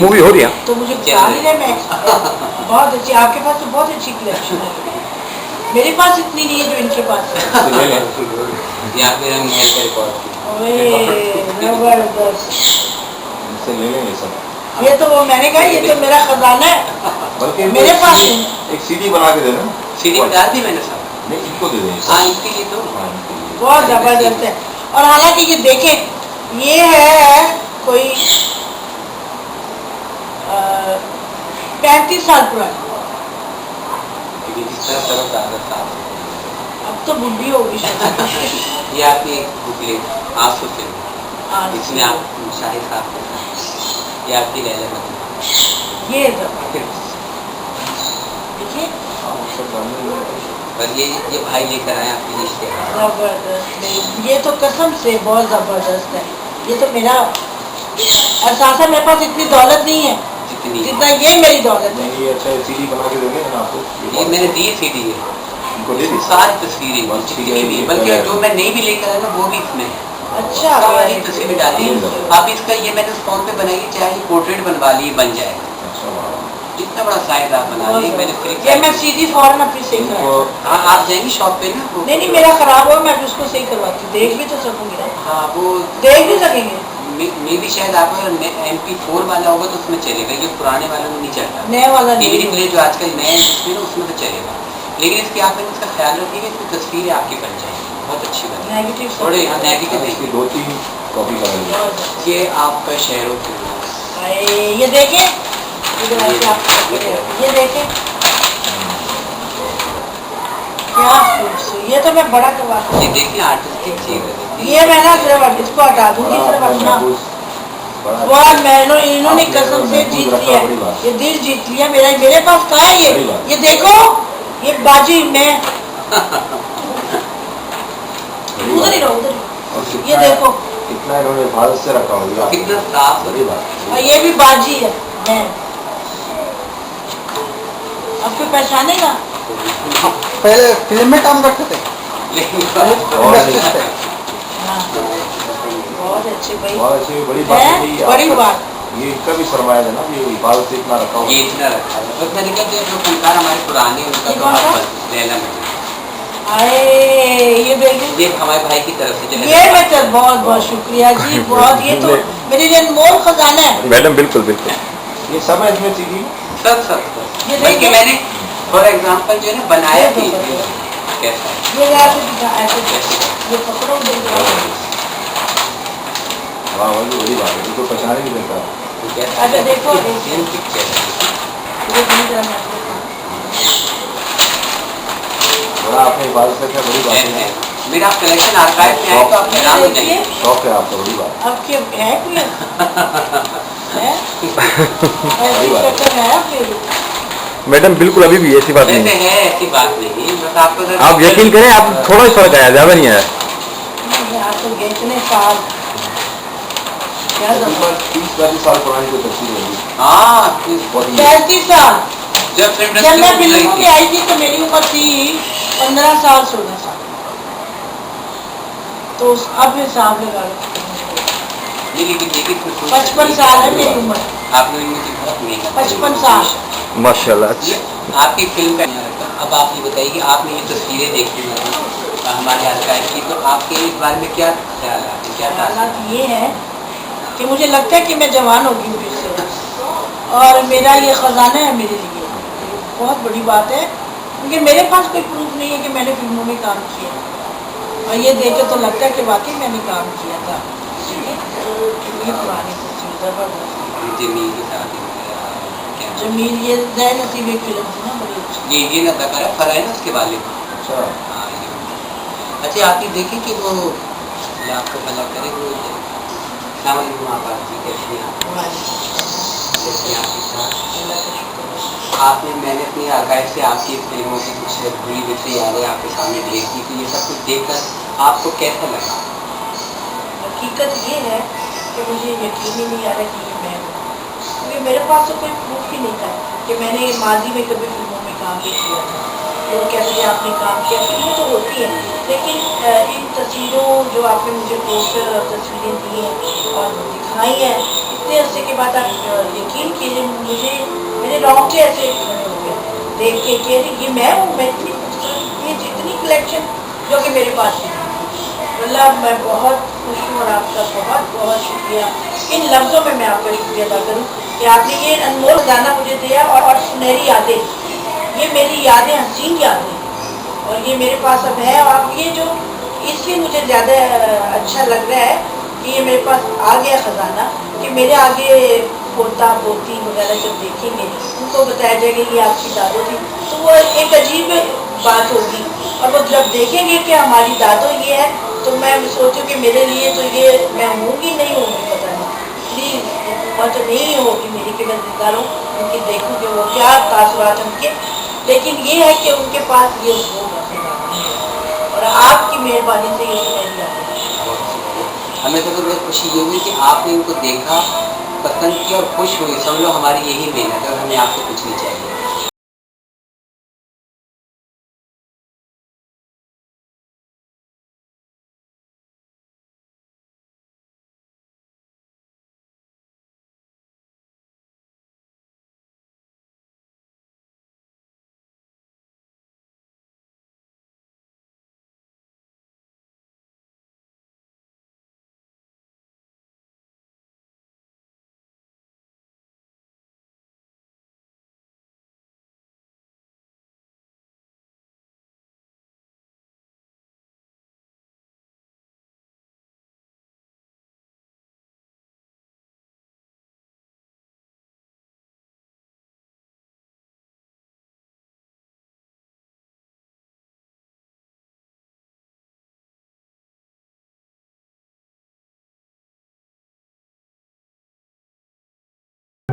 Movie हो रही है तो मुझे बता नहीं रहे मैं बहुत अच्छी, आपके पास तो बहुत अच्छी कलेक्शन है, मेरे पास इतनी नहीं है जो इनके पास है। जबरदस्त, ले लेंगे सब। ये तो वो मैंने कहा ये तो मेरा खजाना है, बल्कि मेरे पास एक सीडी बना के दे देना। सीडी डाल दी मैंने सब। नहीं इनको दे देंगे। हाँ इनके लिए तो बहुत जबरदस्त है। और हालांकि ये देखें ये है कोई 35 साल पुरानी, अब तो बुढ़ी होगी शायद। ये आपकी बुकलेट आंसू फिल्म, इसमें आप शाहिद साहब को, ये आपकी लैला मजनू, ये देखिए और ये भाई लेकर आए आपके लिए। जबरदस्त, ये तो कसम से बहुत जबरदस्त है। ये तो मेरा एहसास है, मेरे पास इतनी दौलत नहीं है जितना ये मेरी दौलत है। ये अच्छा सीडी बना के देंगे ना आपको। ये मैंने दी सीडी है, इनको दे दी सारी तस्वीरें, बल्कि जो मैं नहीं भी लेकर आया ना वो भी इसमें अच्छा सारी तस्वीरें डाली है। आप इसका ये मैंने फोन पे बनाई, चाहे पोर्ट्रेट बनवा ली बन जाएगा। इतना बड़ा साइज आप बना ली मैंने फ्री। ये मैं सीधी फौरन अपनी सही करवा। हाँ आप जाएंगी शॉप पे ना। नहीं मेरा खराब हो, मैं उसको सही करवाती हूँ, देख भी तो सकूंगी ना। हाँ वो देख भी सकेंगे। मे भी शायद आपका MP4 वाला होगा तो उसमें चलेगा, ये पुराने वालों में नहीं चलता। नया वाला DVD प्लेयर जो आजकल नए डिस्प्ले है उसमें तो चलेगा, लेकिन इसकी आप इसका ख्याल रखिएगा, इसकी तस्वीरें आपकी बन जाएंगी बहुत अच्छी बनी। नेगेटिव थोड़े यहाँ नेगेटिव इसकी 2-3 कॉपी करेंगे। ये आपका शहरों के ये देखें, ये देखें क्या खूबसूरत, ये तो मैं बड़ा करवा। ये देखिए आर्टिस्ट की चीज है। ये मैं ना सिर्फ इसको हटा दूंगी, सिर्फ अपना बहुत मैंने इन्होंने कसम से जीत लिया, ये दिल जीत लिया मेरा। मेरे पास कहाँ है ये देखो, ये बाजी मैं उधर ही रहो, उधर ये देखो कितना इन्होंने हिफाजत से रखा हुआ, कितना साफ बड़ी बात। ये भी बाजी है मैं, आपको पहचानेगा। पहले फिल्म में काम करते थे लेकिन बहुत अच्छी भाई, बहुत अच्छी बड़ी बात है। बड़ी बात ये इनका भी सरमाया है ना, ये हिफाजत से इतना रखा हुआ, ये इतना रखा है। बस मैंने कहा जो फनकार हमारे पुराने उनका तो आप लैला मजनू। आए ये देखिए, ये हमारे भाई की तरफ से जो ये मैं तो बहुत बहुत शुक्रिया जी, बहुत ये तो मेरे लिए अनमोल खजाना है। मैडम बिल्कुल बिल्कुल ये सब है इसमें सीडी सब ये बल्कि मैंने फॉर एग्जांपल जो है ना बनाया भी कैसा ये ऐसे ये पकड़ो वाह वही बड़ी बात है, इनको पहचाने नहीं मिलता। अच्छा देखो बड़ा आपने हिफाजत से रखा, बड़ी बात है। मेरा कलेक्शन आर्काइव में है तो आप हैरान हो जाइए। शौक है आपका, बड़ी बात अब क्या है कोई है मैडम बिल्कुल अभी भी ऐसी बात नहीं है, ऐसी बात नहीं, बस आपको आप यकीन करें, आप थोड़ा ही फर्क आया, ज्यादा नहीं आया। इतने साल 30-40 साल पुरानी जो तस्वीर होगी। हाँ 35 साल जब मैं फिल्मों में आई थी तो मेरी उम्र थी 15 साल 16 साल, तो अब हिसाब लगा लो 55 साल है मेरी उम्र, आपने 55 साल माशाल्लाह। आपकी फिल्म का अब आप ये बताइए कि आपने ये तस्वीरें देखी हमारे आर्काइव की, तो आपके इस बारे में क्या ख्याल है? क्या हालात ये है कि मुझे लगता है कि मैं जवान हो गई फिर से, और मेरा ये ख़जाना है मेरे लिए, बहुत बड़ी बात है, क्योंकि मेरे पास कोई प्रूफ नहीं है कि मैंने फिल्मों में काम किया, और ये देख के तो लगता है कि वाकई मैंने काम किया था। ये पुरानी तस्वीर ज़बरदस्त, जमील ये जय नसीब एक फिल्म थी ना, बड़ी अच्छी। ये ना दकारा फरा है ना उसके वाले। अच्छा अच्छा आप ये देखें कि वो आपको भला करे वो आपने मैंने अपनी आर्काइव से आपकी फिल्मों की कुछ बुरी विषय यादें आपके सामने ढेर की, तो ये सब कुछ देखकर आपको कैसा लगा? हकीकत ये है कि मुझे यकीन ही नहीं आ रहा कि ये मैं हूँ, क्योंकि मेरे पास तो कोई प्रूफ ही नहीं था कि मैंने माजी में कभी फिल्मों में काम भी किया था। लोग कहते हैं आपने काम किया, फिल्में तो होती हैं, लेकिन इन तस्वीरों जो आपने मुझे पोस्टर और तस्वीरें दी हैं और दिखाई हैं, इतने अरसे के बाद आप यकीन कीजिए, मुझे मेरे रोंगटे ऐसे खड़े हो गए देख के कि अरे ये मैं हूँ, मैं इतनी खूबसूरत, ये जितनी कलेक्शन जो कि मेरे पास है। मतलब मैं बहुत खुश हूँ और आपका बहुत बहुत शुक्रिया। इन लफ्ज़ों में मैं आपका शुक्रिया अदा करूँ कि आपने ये अनमोल खजाना मुझे दिया और सुनहरी यादें, ये मेरी यादें, हसीन यादें, और ये मेरे पास अब है। और अब ये जो इसलिए मुझे ज़्यादा अच्छा लग रहा है कि ये मेरे पास आ गया ख़जाना, कि मेरे आगे पोता पोती वगैरह जब देखेंगे उनको बताया जाएगा ये आपकी दादो थी, तो वो एक अजीब बात होगी। और वो जब देखेंगे कि हमारी दादो ये है, तो मैं सोचूं कि मेरे लिए तो ये मैं होंगी नहीं होंगी पता नहीं, प्लीज़ और तो नहीं होगी मेरी कि मैं जिंदा रहूं, उनकी देखूं कि वो क्या तासुरात उनके, लेकिन ये है कि उनके पास ये होगा और आपकी मेहरबानी से ये सुनहरी यादें। हमें तो बहुत खुशी ये हुई कि आपने इनको देखा, पसंद किया और खुश हुई। समझ लो हमारी यही मेहनत है और हमें आपसे कुछ नहीं चाहिए।